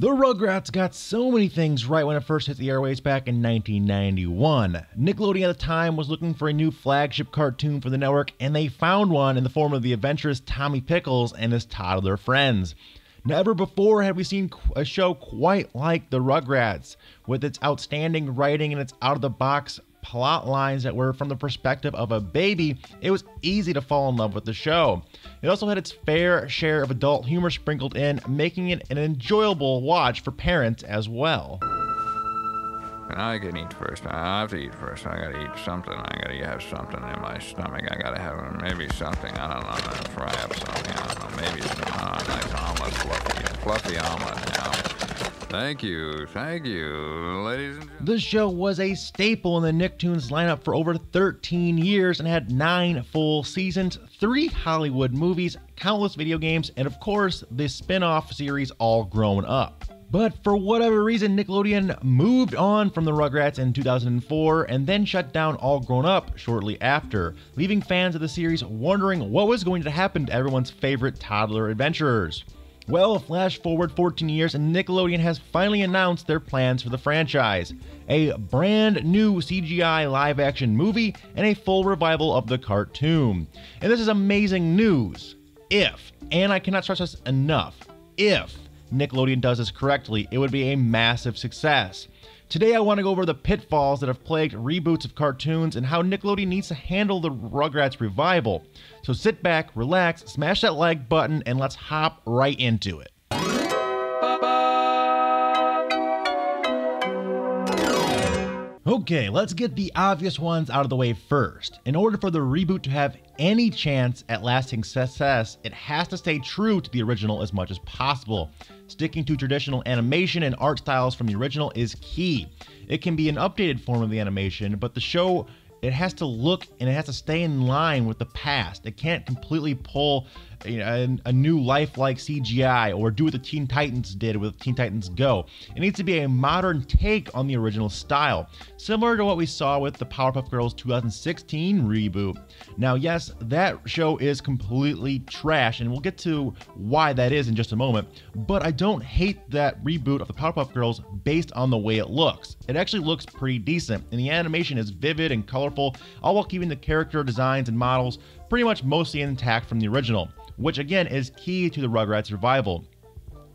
The Rugrats got so many things right when it first hit the airwaves back in 1991. Nickelodeon at the time was looking for a new flagship cartoon for the network, and they found one in the form of the adventurous Tommy Pickles and his toddler friends. Never before had we seen a show quite like the Rugrats, with its outstanding writing and its out-of-the-box plot lines that were from the perspective of a baby. It was easy to fall in love with the show. It also had its fair share of adult humor sprinkled in, making it an enjoyable watch for parents as well. And I can eat first. I have to eat first. I gotta eat something. I gotta have something in my stomach. I gotta have maybe something. I don't know. I'm gonna fry up something. I don't know. Maybe some nice omelet, fluffy omelet now. Thank you, ladies and gentlemen. The show was a staple in the Nicktoons lineup for over 13 years and had 9 full seasons, 3 Hollywood movies, countless video games, and of course, the spin-off series All Grown Up. But for whatever reason, Nickelodeon moved on from the Rugrats in 2004 and then shut down All Grown Up shortly after, leaving fans of the series wondering what was going to happen to everyone's favorite toddler adventurers. Well, flash forward 14 years and Nickelodeon has finally announced their plans for the franchise. A brand new CGI live-action movie and a full revival of the cartoon. And this is amazing news. If, and I cannot stress this enough, if Nickelodeon does this correctly, it would be a massive success. Today I want to go over the pitfalls that have plagued reboots of cartoons and how Nickelodeon needs to handle the Rugrats revival. So sit back, relax, smash that like button, and let's hop right into it. Okay, let's get the obvious ones out of the way first. In order for the reboot to have any chance at lasting success, it has to stay true to the original as much as possible. Sticking to traditional animation and art styles from the original is key. It can be an updated form of the animation, but the show, it has to look and it has to stay in line with the past. It can't completely pull a new lifelike CGI or do what the Teen Titans did with Teen Titans Go. It needs to be a modern take on the original style, similar to what we saw with the Powerpuff Girls 2016 reboot. Now, yes, that show is completely trash, and we'll get to why that is in just a moment, but I don't hate that reboot of the Powerpuff Girls based on the way it looks. It actually looks pretty decent, and the animation is vivid and colorful, all while keeping the character designs and models pretty much mostly intact from the original, which again is key to the Rugrats revival.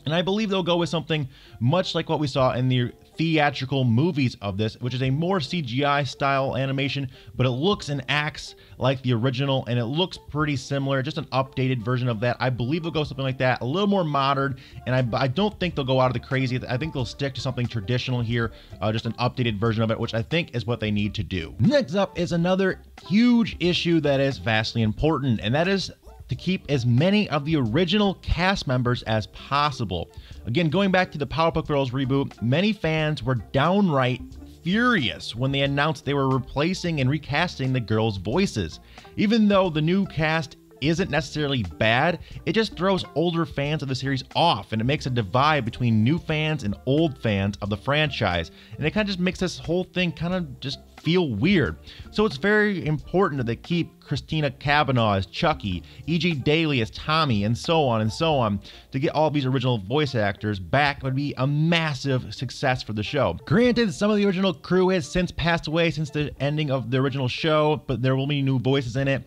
And I believe they'll go with something much like what we saw in the theatrical movies of this, which is a more CGI style animation, but it looks and acts like the original, and it looks pretty similar, just an updated version of that. I believe they'll go something like that, a little more modern, and I don't think they'll go out of the crazy. I think they'll stick to something traditional here, just an updated version of it, which I think is what they need to do. Next up is another huge issue that is vastly important, and that is to keep as many of the original cast members as possible. Again, going back to the Powerpuff Girls reboot, many fans were downright furious when they announced they were replacing and recasting the girls' voices. Even though the new cast isn't necessarily bad, it just throws older fans of the series off, and it makes a divide between new fans and old fans of the franchise, and it kind of just makes this whole thing kind of just feel weird. So it's very important that they keep Christina Cavanaugh as Chuckie, E.G. Daily as Tommy, and so on. To get all these original voice actors back would be a massive success for the show. Granted, some of the original crew has since passed away since the ending of the original show, but there will be new voices in it.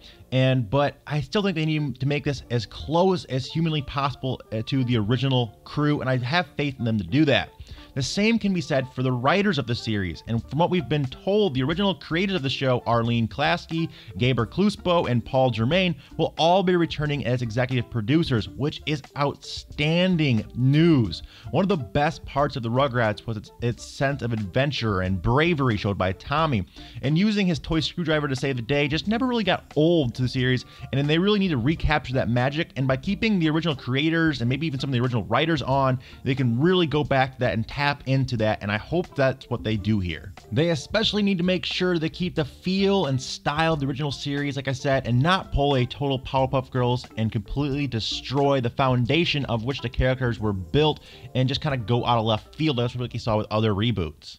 But I still think they need to make this as close as humanly possible to the original crew, and I have faith in them to do that. The same can be said for the writers of the series, and from what we've been told, the original creators of the show, Arlene Klasky, Gaber Kluspo, and Paul Germain, will all be returning as executive producers, which is outstanding news. One of the best parts of the Rugrats was its sense of adventure and bravery showed by Tommy, and using his toy screwdriver to save the day just never really got old to the series, and they really need to recapture that magic, and by keeping the original creators and maybe even some of the original writers on, they can really go back to that and tap into that, and I hope that's what they do here. They especially need to make sure they keep the feel and style of the original series, like I said, and not pull a total Powerpuff Girls and completely destroy the foundation of which the characters were built and just kind of go out of left field. That's what you saw with other reboots.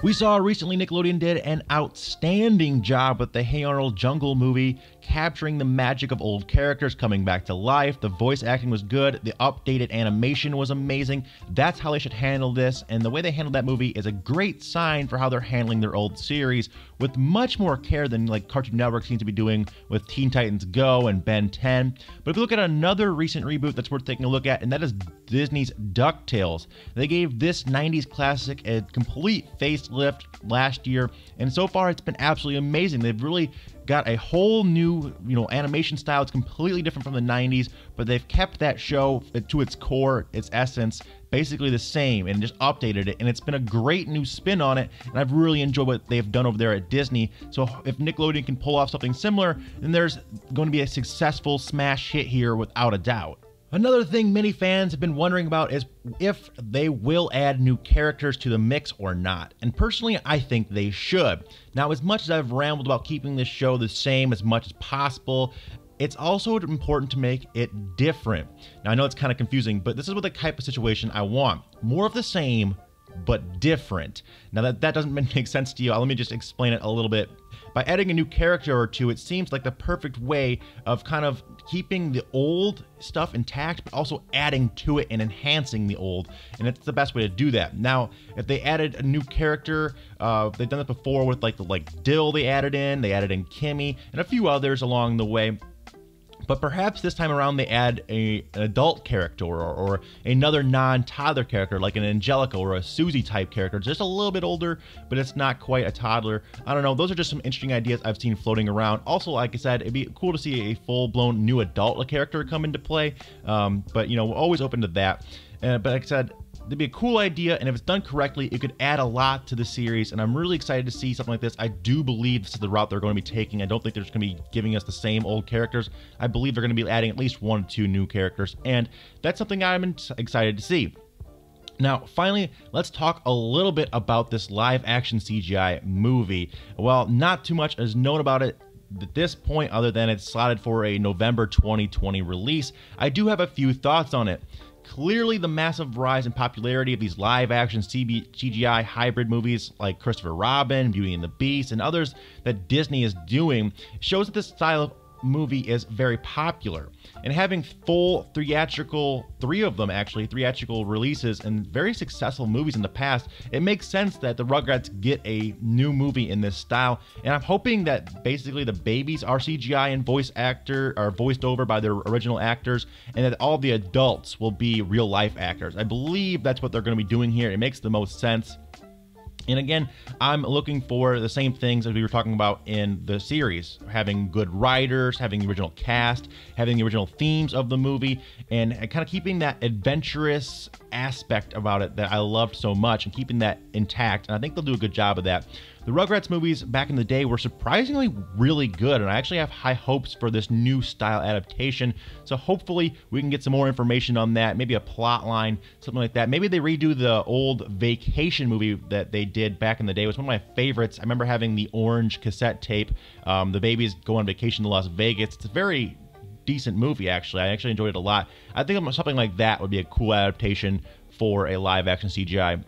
We saw recently Nickelodeon did an outstanding job with the Hey Arnold Jungle movie, capturing the magic of old characters coming back to life. The voice acting was good, the updated animation was amazing. That's how they should handle this, and the way they handled that movie is a great sign for how they're handling their old series, with much more care than like Cartoon Network seems to be doing with Teen Titans Go and Ben 10. But if you look at another recent reboot that's worth taking a look at, and that is Disney's DuckTales. They gave this 90s classic a complete facelift last year, and so far it's been absolutely amazing. They've really got a whole new, animation style. It's completely different from the 90s, but they've kept that show to its core, its essence, basically the same, and just updated it, and it's been a great new spin on it, and I've really enjoyed what they've done over there at Disney. So if Nickelodeon can pull off something similar, then there's going to be a successful smash hit here without a doubt. Another thing many fans have been wondering about is if they will add new characters to the mix or not. And personally, I think they should. Now, as much as I've rambled about keeping this show the same as much as possible, it's also important to make it different. Now, I know it's kind of confusing, but this is what the type of situation I want. More of the same, but different. Now, that doesn't make sense to you. Let me just explain it a little bit. By adding a new character or two, it seems like the perfect way of kind of keeping the old stuff intact, but also adding to it and enhancing the old, and it's the best way to do that. Now, if they added a new character, they've done it before with like Dill they added in Kimmy, and a few others along the way. But perhaps this time around they add an adult character or another non-toddler character like an Angelica or a Susie type character, just a little bit older, but it's not quite a toddler. I don't know. Those are just some interesting ideas I've seen floating around. Also, like I said, it'd be cool to see a full-blown new adult character come into play. But, we're always open to that. But like I said, it'd be a cool idea, and if it's done correctly, it could add a lot to the series, and I'm really excited to see something like this. I do believe this is the route they're going to be taking. I don't think they're just going to be giving us the same old characters. I believe they're going to be adding at least 1 or 2 new characters, and that's something I'm excited to see. Now, finally, let's talk a little bit about this live-action CGI movie. Well, not too much is known about it at this point, other than it's slotted for a November 2020 release. I do have a few thoughts on it. Clearly, the massive rise in popularity of these live-action CGI hybrid movies like Christopher Robin, Beauty and the Beast, and others that Disney is doing shows that this style of movie is very popular. And having full theatrical, 3 of them actually, theatrical releases and very successful movies in the past, it makes sense that the Rugrats get a new movie in this style. And I'm hoping that basically the babies are CGI and voiced over by their original actors, and that all the adults will be real life actors. I believe that's what they're going to be doing here. It makes the most sense. And again, I'm looking for the same things as we were talking about in the series. Having good writers, having the original cast, having the original themes of the movie, and kind of keeping that adventurous aspect about it that I loved so much and keeping that intact. And I think they'll do a good job of that. The Rugrats movies back in the day were surprisingly really good, and I actually have high hopes for this new style adaptation. So hopefully we can get some more information on that, maybe a plot line, something like that. Maybe they redo the old Vacation movie that they did back in the day. It was one of my favorites. I remember having the orange cassette tape. The babies go on vacation to Las Vegas. It's a very decent movie, actually. I actually enjoyed it a lot. I think something like that would be a cool adaptation for a live-action CGI.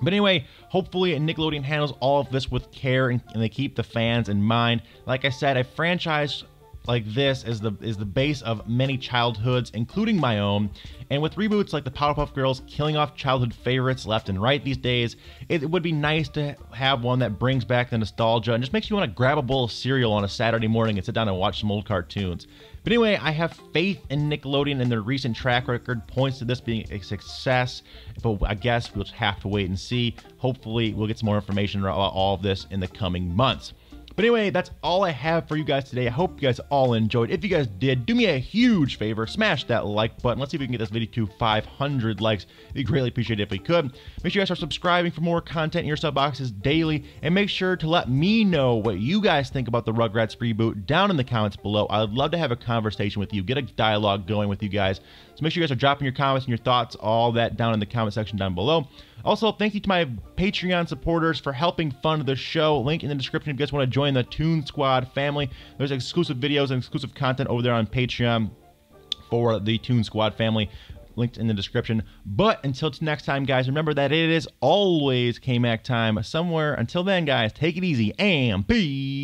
But anyway, hopefully Nickelodeon handles all of this with care and they keep the fans in mind. Like I said, a franchise like this is the base of many childhoods, including my own. And with reboots like the Powerpuff Girls killing off childhood favorites left and right these days, it would be nice to have one that brings back the nostalgia and just makes you want to grab a bowl of cereal on a Saturday morning and sit down and watch some old cartoons. But anyway, I have faith in Nickelodeon, and their recent track record points to this being a success. But I guess we'll just have to wait and see. Hopefully, we'll get some more information about all of this in the coming months. But anyway, that's all I have for you guys today. I hope you guys all enjoyed. If you guys did, do me a huge favor. Smash that like button. Let's see if we can get this video to 500 likes. We'd greatly appreciate it if we could. Make sure you guys are subscribing for more content in your sub boxes daily. And make sure to let me know what you guys think about the Rugrats reboot down in the comments below. I'd love to have a conversation with you, get a dialogue going with you guys. So make sure you guys are dropping your comments and your thoughts, all that down in the comment section down below. Also, thank you to my Patreon supporters for helping fund the show. Link in the description if you guys want to join the Toon Squad family. There's exclusive videos and exclusive content over there on Patreon for the Toon Squad family. linked in the description. But until next time, guys, remember that it is always K-Mac time somewhere. Until then, guys, take it easy and peace.